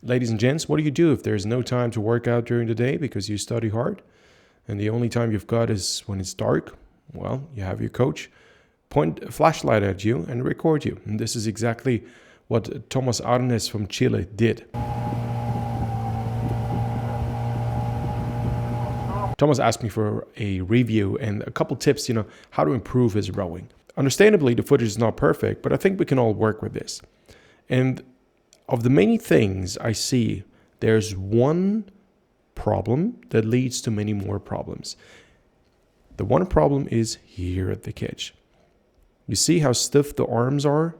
Ladies and gents, what do you do if there's no time to work out during the day because you study hard and the only time you've got is when it's dark? Well, you have your coach point a flashlight at you and record you. And this is exactly what Tomas from Chile did. Tomas asked me for a review and a couple tips, how to improve his rowing. Understandably, the footage is not perfect, but I think we can all work with this. And of the many things I see, there's one problem that leads to many more problems. The one problem is here at the catch. You see how stiff the arms are,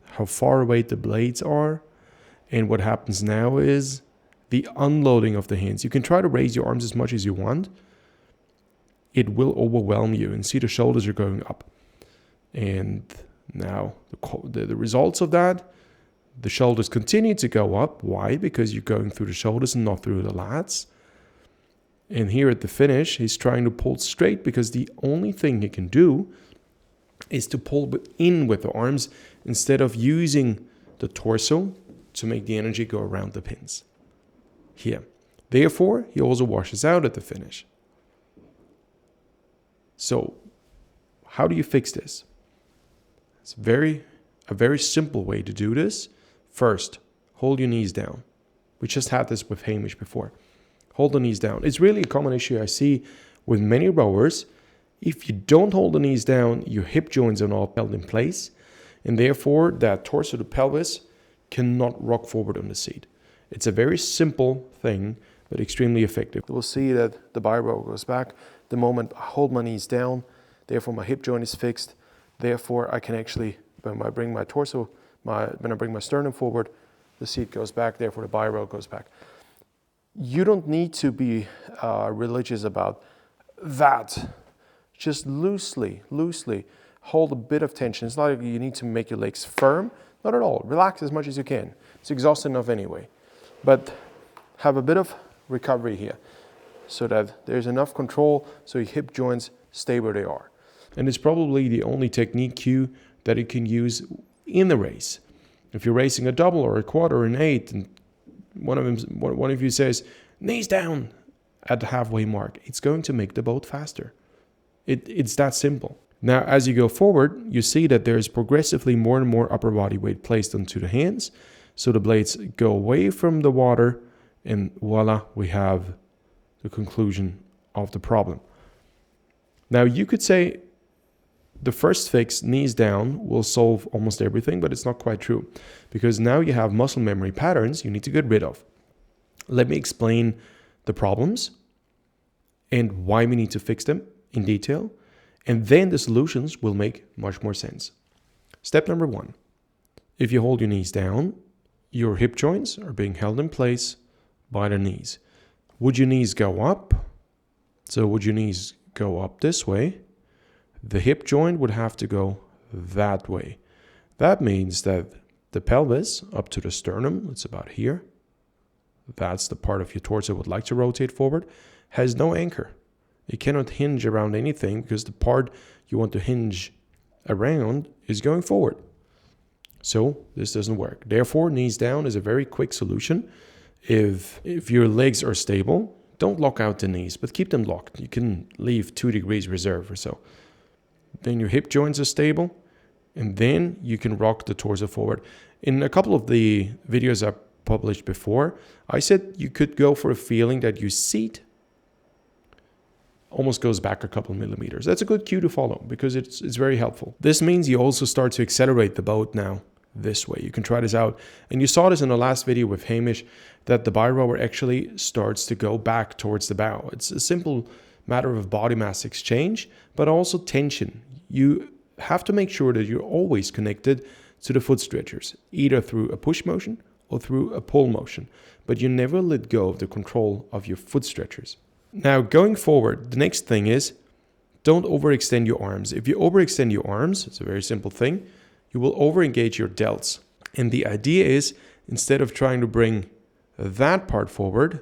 how far away the blades are, and what happens now is the unloading of the hands. You can try to raise your arms as much as you want. It will overwhelm you, and see the shoulders are going up. And now the results of that, the shoulders continue to go up. Why? Because you're going through the shoulders and not through the lats. And here at the finish, he's trying to pull straight because the only thing he can do is to pull in with the arms instead of using the torso to make the energy go around the pins. Here. Therefore, he also washes out at the finish. So, how do you fix this? It's a very simple way to do this. First, hold your knees down. We just had this with Hamish before. Hold the knees down. It's really a common issue I see with many rowers. If you don't hold the knees down, your hip joints are not held in place, and therefore that torso to pelvis cannot rock forward on the seat. It's a very simple thing, but extremely effective. We'll see that the Biorower goes back the moment I hold my knees down. Therefore, my hip joint is fixed. Therefore, I can actually, when I bring my torso, when I bring my sternum forward, the seat goes back. Therefore, the Biorower goes back. You don't need to be religious about that. Just loosely hold a bit of tension. It's not like you need to make your legs firm. Not at all. Relax as much as you can. It's exhausting enough anyway. But have a bit of recovery here so that there's enough control so your hip joints stay where they are. And it's probably the only technique cue that you can use in the race. If you're racing a double or a quad or an eight, and one of you says, knees down at the halfway mark, it's going to make the boat faster. It's that simple. Now, as you go forward, you see that there's progressively more and more upper body weight placed onto the hands. So the blades go away from the water, and voila, we have the conclusion of the problem. Now, you could say the first fix, knees down, will solve almost everything, but it's not quite true. Because now you have muscle memory patterns you need to get rid of. Let me explain the problems and why we need to fix them in detail, and then the solutions will make much more sense. Step number 1. If you hold your knees down, your hip joints are being held in place by the knees. Would your knees go up? So would your knees go up this way? The hip joint would have to go that way. That means that the pelvis up to the sternum, it's about here, that's the part of your torso would like to rotate forward, has no anchor. It cannot hinge around anything because the part you want to hinge around is going forward. So this doesn't work. Therefore, knees down is a very quick solution. If your legs are stable, don't lock out the knees, but keep them locked. You can leave 2 degrees reserve or so. Then your hip joints are stable, and then you can rock the torso forward. In a couple of the videos I published before, I said you could go for a feeling that your seat almost goes back a couple millimeters. That's a good cue to follow because it's very helpful. This means you also start to accelerate the boat now this way. You can try this out. And you saw this in the last video with Hamish, that the Biorower actually starts to go back towards the bow. It's a simple matter of body mass exchange, but also tension. You have to make sure that you're always connected to the foot stretchers, either through a push motion or through a pull motion, but you never let go of the control of your foot stretchers. Now, going forward, the next thing is don't overextend your arms. If you overextend your arms, it's a very simple thing, you will overengage your delts. And the idea is, instead of trying to bring that part forward,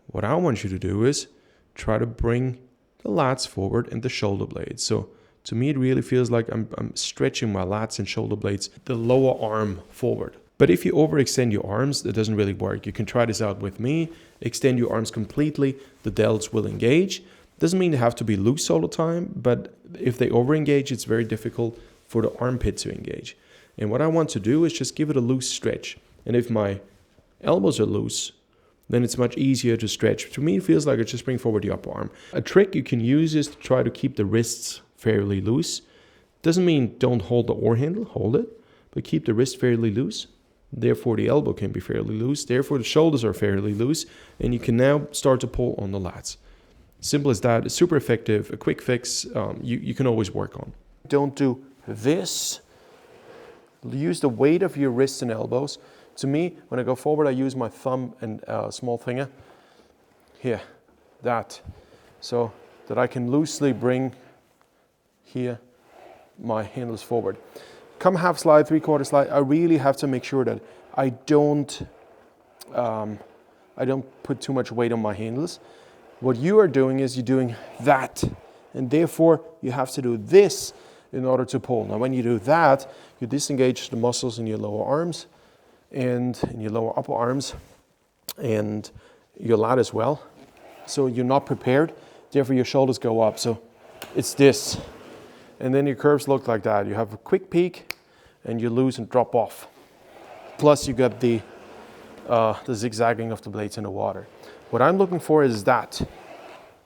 what I want you to do is try to bring the lats forward and the shoulder blades. So to me, it really feels like I'm stretching my lats and shoulder blades, the lower arm forward. But if you overextend your arms, that doesn't really work. You can try this out with me. Extend your arms completely. The delts will engage. Doesn't mean they have to be loose all the time, but if they overengage, it's very difficult for the armpit to engage. And what I want to do is just give it a loose stretch. And if my elbows are loose, then it's much easier to stretch. To me, it feels like I just bring forward the upper arm. A trick you can use is to try to keep the wrists fairly loose. Doesn't mean don't hold the oar handle, hold it, but keep the wrist fairly loose. Therefore, the elbow can be fairly loose. Therefore, the shoulders are fairly loose. And you can now start to pull on the lats. Simple as that. It's super effective. A quick fix you can always work on. Don't do this. Use the weight of your wrists and elbows. To me, when I go forward, I use my thumb and small finger. Here, that. So that I can loosely bring here my handles forward. Come half slide, 3/4 slide. I really have to make sure that I don't put too much weight on my handles. What you are doing is you're doing that, and therefore you have to do this in order to pull. Now, when you do that, you disengage the muscles in your lower arms and in your lower upper arms and your lat as well. So you're not prepared. Therefore, your shoulders go up. So it's this. And then your curves look like that. You have a quick peak and you lose and drop off. Plus you got the zigzagging of the blades in the water. What I'm looking for is that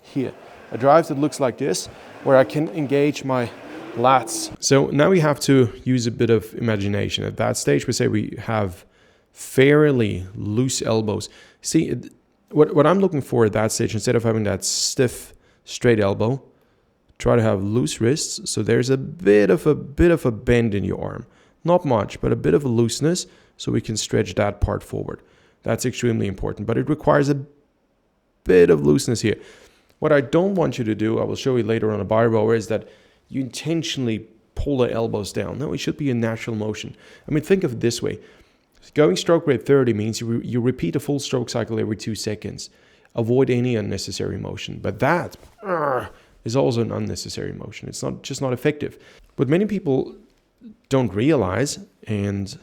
here. A drive that looks like this, where I can engage my lats. So now we have to use a bit of imagination. At that stage, we say we have fairly loose elbows. See, what I'm looking for at that stage, instead of having that stiff, straight elbow, try to have loose wrists. So there's a bit of a bend in your arm. Not much, but a bit of a looseness, so we can stretch that part forward. That's extremely important, but it requires a bit of looseness here. What I don't want you to do, I will show you later on a Biorower, is that you intentionally pull the elbows down. No, it should be a natural motion. I mean, think of it this way. Going stroke rate 30 means you repeat a full stroke cycle every 2 seconds. Avoid any unnecessary motion. But that is also an unnecessary motion. It's just not effective. What many people don't realize, and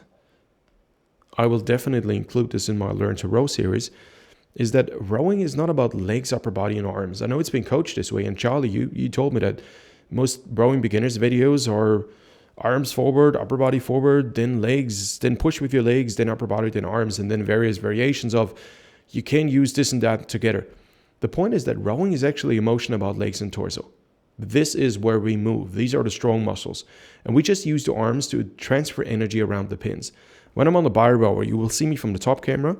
I will definitely include this in my Learn to Row series, is that rowing is not about legs, upper body, and arms. I know it's been coached this way, and Charlie, you told me that most rowing beginners videos are arms forward, upper body forward, then legs, then push with your legs, then upper body, then arms, and then various variations of you can use this and that together. The point is that rowing is actually a motion about legs and torso. This is where we move. These are the strong muscles. And we just use the arms to transfer energy around the pins. When I'm on the Biorower, you will see me from the top camera,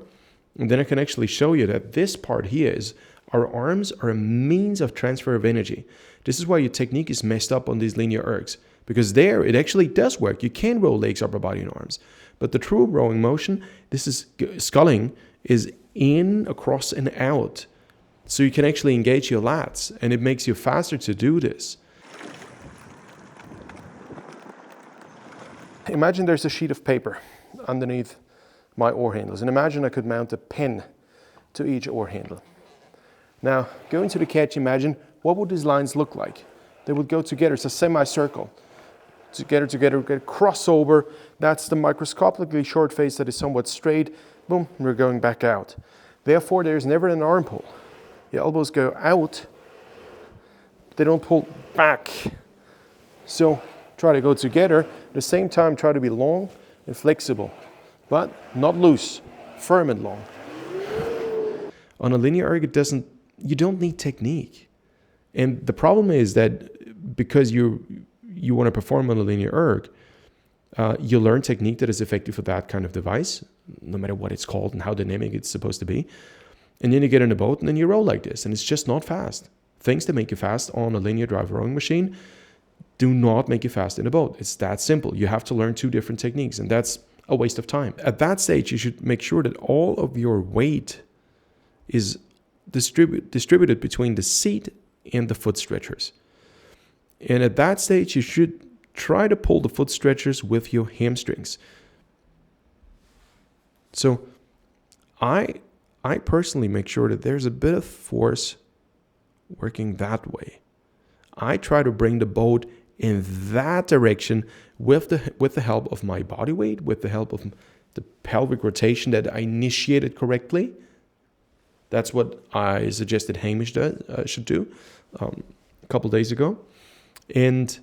and then I can actually show you that this part here is our arms are a means of transfer of energy. This is why your technique is messed up on these linear ergs, because there it actually does work. You can row legs, upper body, and arms. But the true rowing motion, this is sculling, is in, across, and out. So you can actually engage your lats, and it makes you faster to do this. Imagine there's a sheet of paper underneath my oar handles, and imagine I could mount a pen to each oar handle. Now, going to the catch, imagine what would these lines look like? They would go together. It's a semicircle. Together, get crossover. That's the microscopically short face that is somewhat straight. Boom, we're going back out. Therefore, there's never an arm pull. The elbows go out. They don't pull back. So try to go together. At the same time, try to be long and flexible, but not loose, firm and long. On a linear erg, you don't need technique. And the problem is that because you want to perform on a linear erg, you learn technique that is effective for that kind of device, no matter what it's called and how dynamic it's supposed to be. And then you get in a boat and then you row like this, and it's just not fast. Things that make you fast on a linear drive rowing machine do not make you fast in a boat. It's that simple. You have to learn 2 different techniques, and that's a waste of time. At that stage, you should make sure that all of your weight is distributed between the seat and the foot stretchers. And at that stage, you should try to pull the foot stretchers with your hamstrings. So I personally make sure that there's a bit of force working that way. I try to bring the boat in that direction with the help of my body weight, with the help of the pelvic rotation, that I initiate it correctly. That's what I suggested Hamish should do a couple days ago. And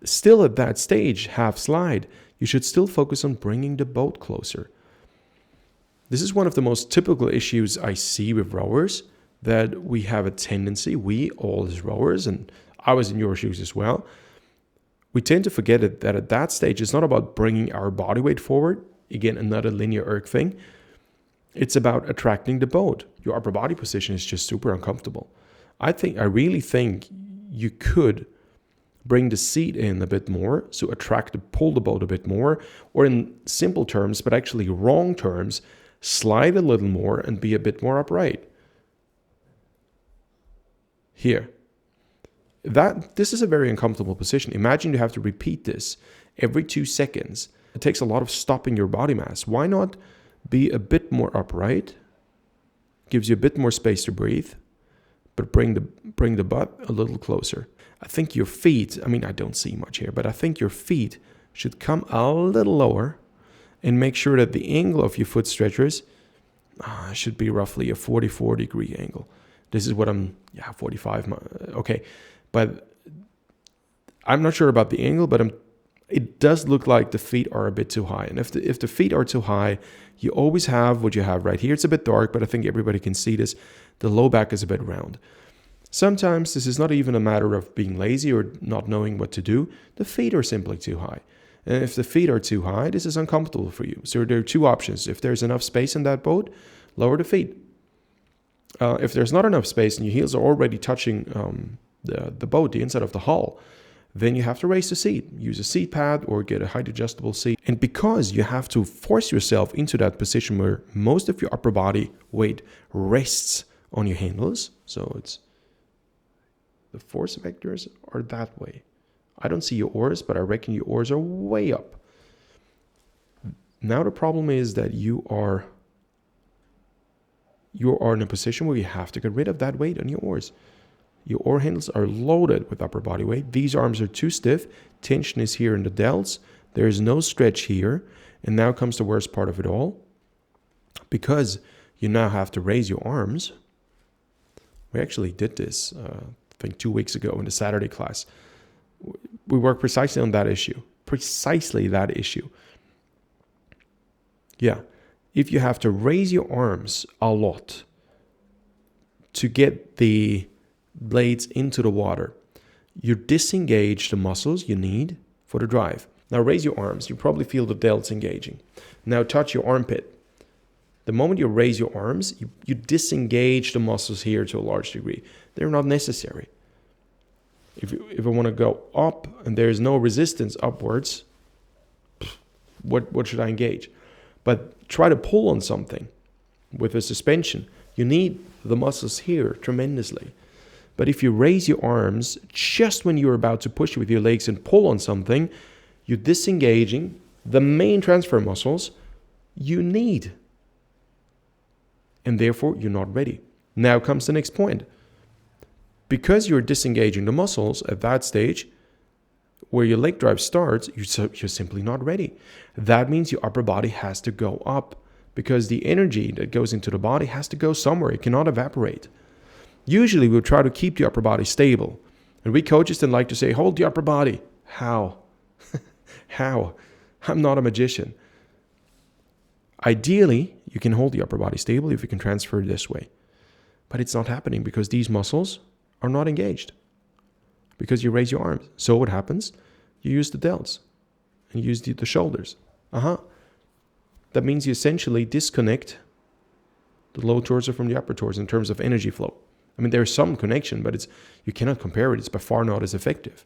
still at that stage, half slide, you should still focus on bringing the boat closer. This is one of the most typical issues I see with rowers, that we have a tendency, we all as rowers, and I was in your shoes as well, we tend to forget that at that stage, it's not about bringing our body weight forward. Again, another linear erg thing. It's about attracting the boat. Your upper body position is just super uncomfortable. I really think you could bring the seat in a bit more, so pull the boat a bit more, or in simple terms, but actually wrong terms, slide a little more and be a bit more upright. Here. This is a very uncomfortable position. Imagine you have to repeat this every 2 seconds. It takes a lot of stopping your body mass. Why not be a bit more upright? Gives you a bit more space to breathe, but bring the butt a little closer. I think your feet, I don't see much here, but I think your feet should come a little lower, and make sure that the angle of your foot stretchers should be roughly a 44 degree angle. This is what 45, okay. But I'm not sure about the angle, but it does look like the feet are a bit too high. And if the feet are too high, you always have what you have right here. It's a bit dark, but I think everybody can see this. The low back is a bit round. Sometimes this is not even a matter of being lazy or not knowing what to do. The feet are simply too high. And if the feet are too high, this is uncomfortable for you. So there are two options. If there's enough space in that boat, lower the feet. If there's not enough space and your heels are already touching the boat, the inside of the hull, then you have to raise the seat. Use a seat pad or get a height adjustable seat. And because you have to force yourself into that position where most of your upper body weight rests on your handles, so it's the force vectors are that way. I don't see your oars, but I reckon your oars are way up. Now the problem is that you are in a position where you have to get rid of that weight on your oars. Your oar handles are loaded with upper body weight. These arms are too stiff. Tension is here in the delts. There is no stretch here. And now comes the worst part of it all. Because you now have to raise your arms. We actually did this, I think 2 weeks ago in the Saturday class. We worked precisely on that issue. Precisely that issue. Yeah. If you have to raise your arms a lot to get the blades into the water, you disengage the muscles you need for the drive. Now raise your arms. You probably feel the delts engaging. Now touch your armpit. The moment you raise your arms, you disengage the muscles here to a large degree. They're not necessary. If I want to go up and there is no resistance upwards, what should I engage? But try to pull on something with a suspension. You need the muscles here tremendously. But if you raise your arms just when you're about to push with your legs and pull on something, you're disengaging the main transfer muscles you need. And therefore, you're not ready. Now comes the next point. Because you're disengaging the muscles at that stage, where your leg drive starts, you're simply not ready. That means your upper body has to go up because the energy that goes into the body has to go somewhere. It cannot evaporate. Usually we'll try to keep the upper body stable. And we coaches then like to say, hold the upper body. How? How? I'm not a magician. Ideally, you can hold the upper body stable if you can transfer it this way. But it's not happening because these muscles are not engaged. Because you raise your arms. So what happens? You use the delts and you use the shoulders. That means you essentially disconnect the lower torso from the upper torso in terms of energy flow. I mean, there's some connection, but you cannot compare it. It's by far not as effective.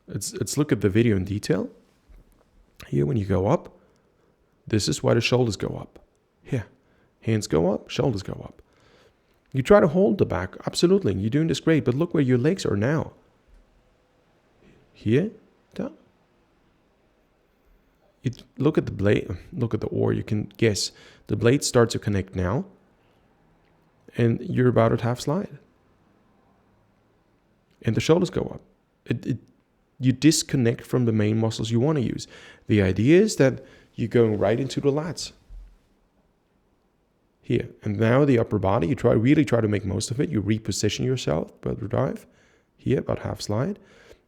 Let's look at the video in detail. Here, when you go up, this is why the shoulders go up. Here, hands go up, shoulders go up. You try to hold the back, absolutely. You're doing this great, but look where your legs are now. Here, down. Look at the blade, look at the oar, you can guess. The blades start to connect now, and you're about at half slide. And the shoulders go up. You disconnect from the main muscles you want to use. The idea is that you're going right into the lats. Here. And now the upper body, you really try to make most of it. You reposition yourself by the drive. Here, about half slide.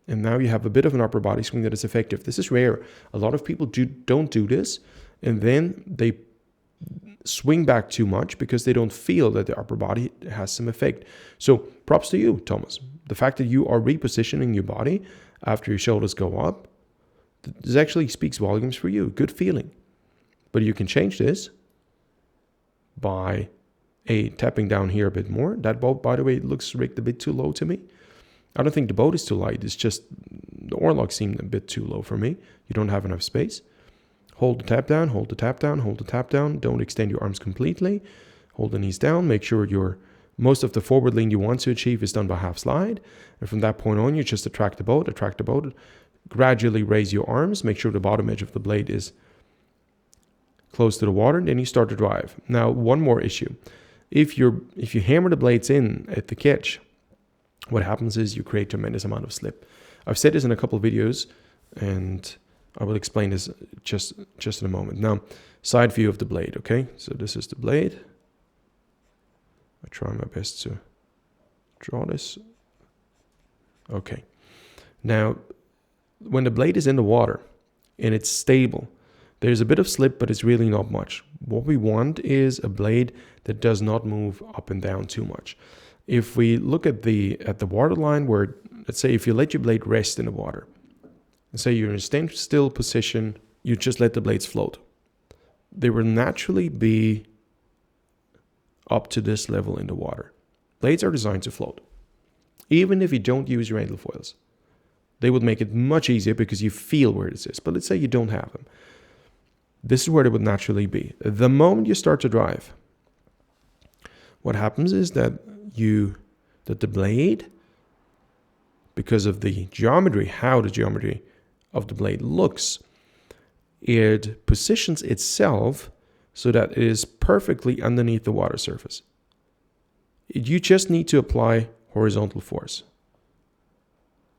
And now you have a bit of an upper body swing that is effective. This is rare. A lot of people don't do this. And then they swing back too much because they don't feel that the upper body has some effect. So props to you, Thomas. The fact that you are repositioning your body after your shoulders go up, this actually speaks volumes for you. Good feeling. But you can change this by tapping down here a bit more. That boat, by the way, looks rigged a bit too low to me. I don't think the boat is too light. It's just the oarlock seemed a bit too low for me. You don't have enough space. Hold the tap down, hold the tap down, hold the tap down. Don't extend your arms completely. Hold the knees down. Make sure most of the forward lean you want to achieve is done by half slide. And from that point on, you just attract the boat. Gradually raise your arms. Make sure the bottom edge of the blade is close to the water. Then you start to drive. Now, one more issue. If you hammer the blades in at the catch, what happens is you create a tremendous amount of slip. I've said this in a couple of videos, and I will explain this just in a moment. Now, side view of the blade, okay? So this is the blade. I try my best to draw this. Okay. Now, when the blade is in the water and it's stable, there's a bit of slip, but it's really not much. What we want is a blade that does not move up and down too much. If we look at the water line where, let's say if you let your blade rest in the water, and say you're in a standstill position, you just let the blades float. They will naturally be up to this level in the water. Blades are designed to float. Even if you don't use your handle foils, they would make it much easier because you feel where this is. But let's say you don't have them. This is where they would naturally be. The moment you start to drive, what happens is that the blade, because of the geometry, how the geometry of the blade looks, it positions itself so that it is perfectly underneath the water surface. You just need to apply horizontal force.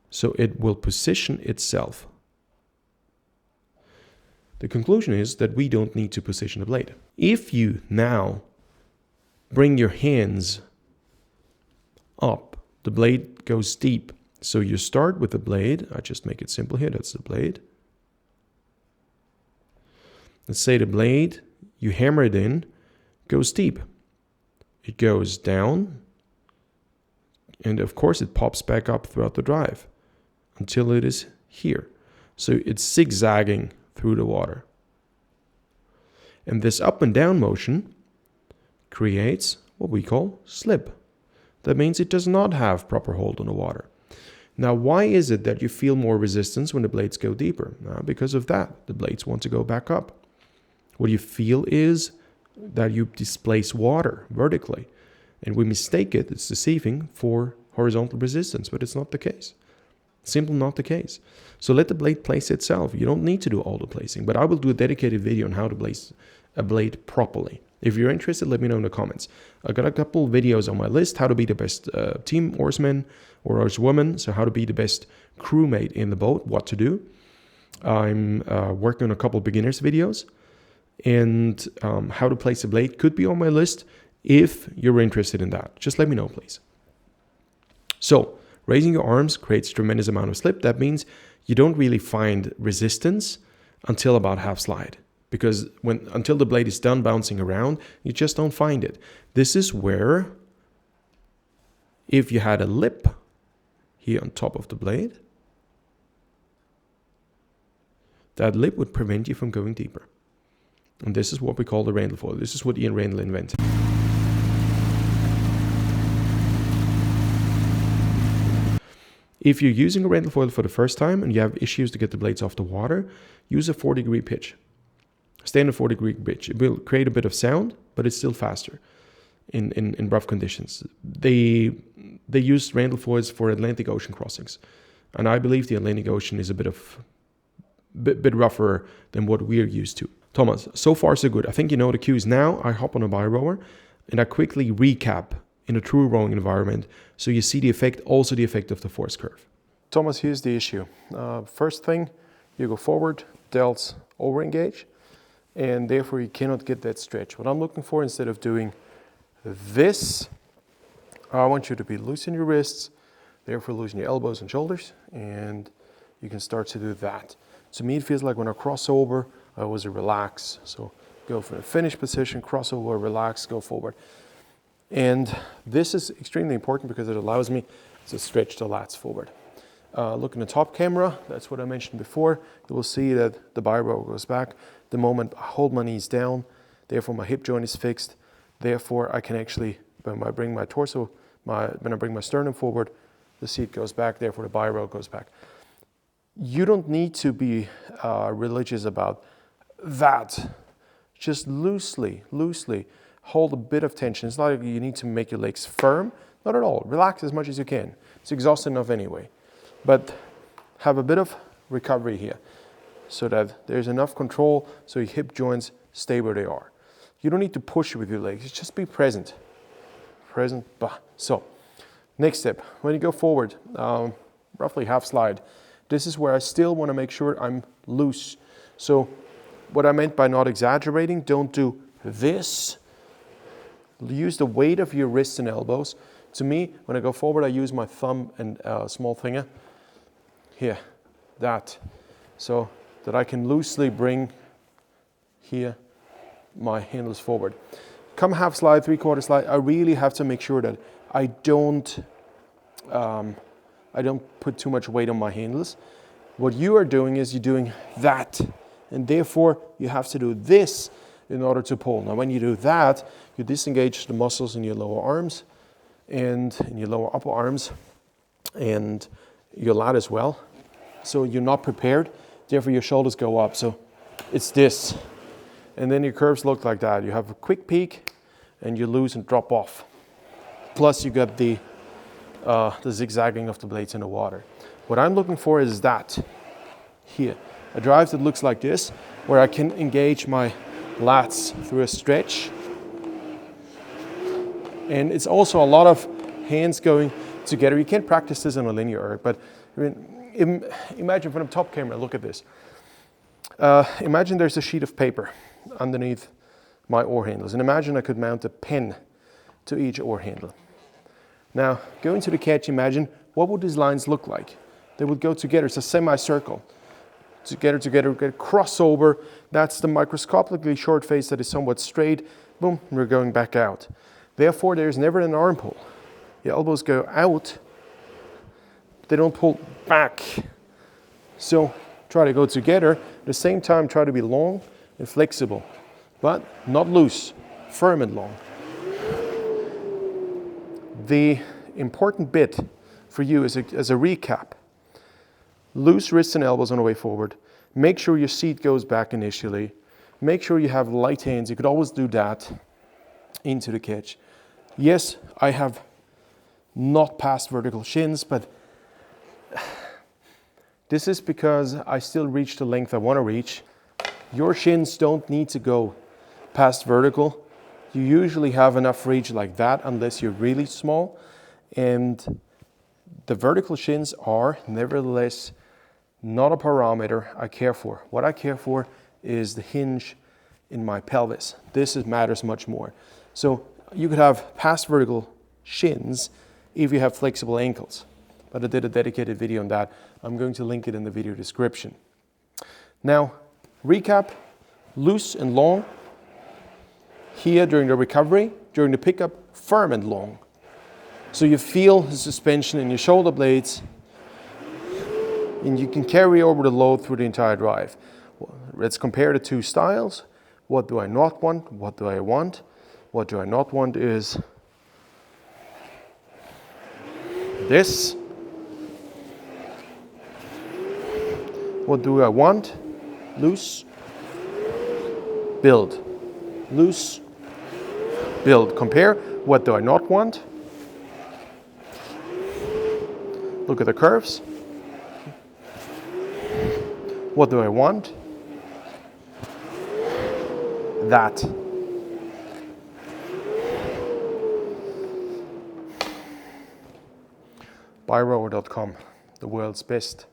So it will position itself. The conclusion is that we don't need to position the blade. If you now bring your hands up, the blade goes deep. So you start with the blade. I just make it simple here. That's the blade. Let's say the blade, you hammer it in, goes deep. It goes down. And of course it pops back up throughout the drive until it is here. So it's zigzagging through the water. And this up and down motion creates what we call slip. That means it does not have proper hold on the water. Now, why is it that you feel more resistance when the blades go deeper? Because of that. The blades want to go back up. What you feel is that you displace water vertically. And we mistake it, it's deceiving, for horizontal resistance, but it's not the case. Simply not the case. So let the blade place itself. You don't need to do all the placing, but I will do a dedicated video on how to place a blade properly. If you're interested, let me know in the comments. I got a couple videos on my list, how to be the best team oarsman or oarswoman, so how to be the best crewmate in the boat, what to do. I'm working on a couple beginners videos, and how to place a blade could be on my list if you're interested in that. Just let me know, please. So, raising your arms creates a tremendous amount of slip. That means you don't really find resistance until about half slide. Because until the blade is done bouncing around, you just don't find it. This is where, if you had a lip here on top of the blade, that lip would prevent you from going deeper. And this is what we call the Randall foil. This is what Ian Randall invented. If you're using a Randall foil for the first time and you have issues to get the blades off the water, use a 4-degree pitch. Standard 4-degree pitch. It will create a bit of sound, but it's still faster in rough conditions. They use Randall foils for Atlantic Ocean crossings. And I believe the Atlantic Ocean is a bit rougher than what we're used to. Thomas, so far so good. I think you know the cues. Now I hop on a Biorower and I quickly recap in a true rowing environment so you see the effect, also the effect of the force curve. Thomas, here's the issue. First thing, you go forward, delts over engage. and therefore you cannot get that stretch. What I'm looking for, instead of doing this, I want you to be loose in your wrists, therefore loosen your elbows and shoulders, and you can start to do that. To me, it feels like when I cross over, I always relax. So go for a finish position, cross over, relax, go forward. And this is extremely important because it allows me to stretch the lats forward. Look in the top camera, that's what I mentioned before. You will see that the Biorower goes back. The moment I hold my knees down, therefore my hip joint is fixed. Therefore I can actually, when I bring my torso, when I bring my sternum forward, the seat goes back, therefore the Biorower goes back. You don't need to be religious about that. Just loosely hold a bit of tension. It's not like you need to make your legs firm, not at all. Relax as much as you can. It's exhausting enough anyway. But have a bit of recovery here so that there's enough control so your hip joints stay where they are. You don't need to push with your legs, just be present. Present, bah. So, next step, when you go forward, roughly half slide, this is where I still want to make sure I'm loose. So what I meant by not exaggerating, don't do this. Use the weight of your wrists and elbows. To me, when I go forward, I use my thumb and small finger. Here, that. So that I can loosely bring here my handles forward. Come half slide, 3/4 slide, I really have to make sure that I don't put too much weight on my handles. What you are doing is you're doing that, and therefore you have to do this in order to pull. Now when you do that, you disengage the muscles in your lower arms and in your lower upper arms and your lat as well. So you're not prepared, therefore your shoulders go up. So it's this. And then your curves look like that. You have a quick peak and you lose and drop off. Plus you got the zigzagging of the blades in the water. What I'm looking for is that here, a drive that looks like this, where I can engage my lats through a stretch. And it's also a lot of hands going together. You can't practice this on a linear erg, but I mean, imagine from the top camera, look at this. Imagine there's a sheet of paper underneath my oar handles, and imagine I could mount a pen to each oar handle. Now, going to the catch, imagine what would these lines look like? They would go together, it's a semicircle. Together, get crossover. That's the microscopically short face that is somewhat straight. Boom, and we're going back out. Therefore, there's never an arm pull. Your elbows go out, they don't pull back. So try to go together. At the same time, try to be long and flexible, but not loose, firm and long. The important bit for you as a recap, loose wrists and elbows on the way forward. Make sure your seat goes back initially. Make sure you have light hands. You could always do that into the catch. Yes, I have not passed vertical shins, but this is because I still reach the length I want to reach. Your shins don't need to go past vertical. You usually have enough reach like that unless you're really small. And the vertical shins are nevertheless not a parameter I care for. What I care for is the hinge in my pelvis. This matters much more. So you could have past vertical shins if you have flexible ankles. But I did a dedicated video on that. I'm going to link it in the video description. Now, recap, loose and long. Here during the recovery, during the pickup, firm and long. So you feel the suspension in your shoulder blades, and you can carry over the load through the entire drive. Let's compare the two styles. What do I not want? What do I want? What do I not want is this. What do I want? Loose, build. Loose, build. Compare. What do I not want? Look at the curves. What do I want? That. Biorower.com, the world's best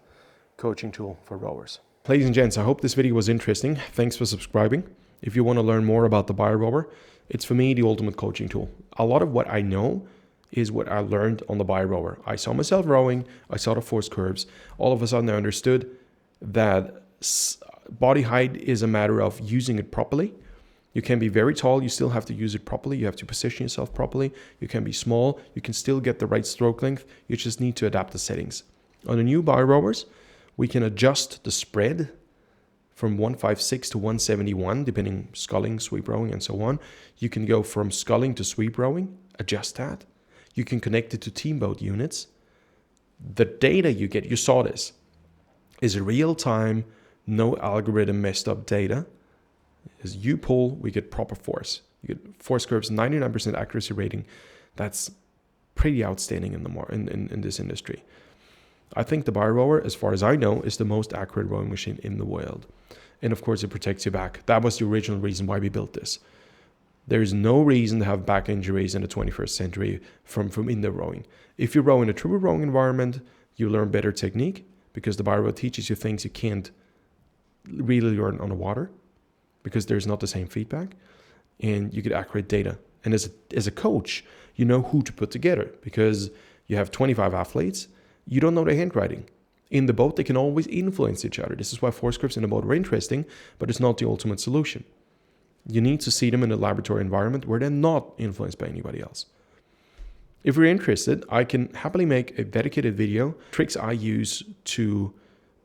coaching tool for rowers. Ladies and gents, I hope this video was interesting. Thanks for subscribing. If you want to learn more about the Biorower, it's for me the ultimate coaching tool. A lot of what I know is what I learned on the Biorower. I saw myself rowing, I saw the force curves. All of a sudden I understood that body height is a matter of using it properly. You can be very tall, you still have to use it properly. You have to position yourself properly. You can be small, you can still get the right stroke length. You just need to adapt the settings. On the new Biorowers, we can adjust the spread from 156 to 171, depending sculling, sweep rowing, and so on. You can go from sculling to sweep rowing, adjust that. You can connect it to team boat units. The data you get, you saw this, is real time, no algorithm messed up data. As you pull, we get proper force. You get force curves, 99% accuracy rating. That's pretty outstanding in this industry. I think the Biorower, as far as I know, is the most accurate rowing machine in the world. And of course, it protects your back. That was the original reason why we built this. There is no reason to have back injuries in the 21st century from indoor rowing. If you row in a true rowing environment, you learn better technique because the Biorower teaches you things you can't really learn on the water because there's not the same feedback, and you get accurate data. And as a coach, you know who to put together because you have 25 athletes. You don't know their handwriting. In the boat, they can always influence each other. This is why force curves in the boat are interesting, but it's not the ultimate solution. You need to see them in a laboratory environment where they're not influenced by anybody else. If you're interested, I can happily make a dedicated video, tricks I use to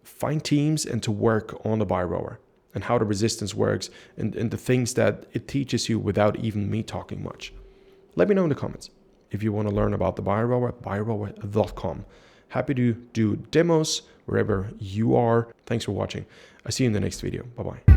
find teams and to work on the Biorower and how the resistance works and the things that it teaches you without even me talking much. Let me know in the comments. If you want to learn about the Biorower, biorower.com. Happy to do demos wherever you are. Thanks for watching. I see you in the next video. Bye-bye.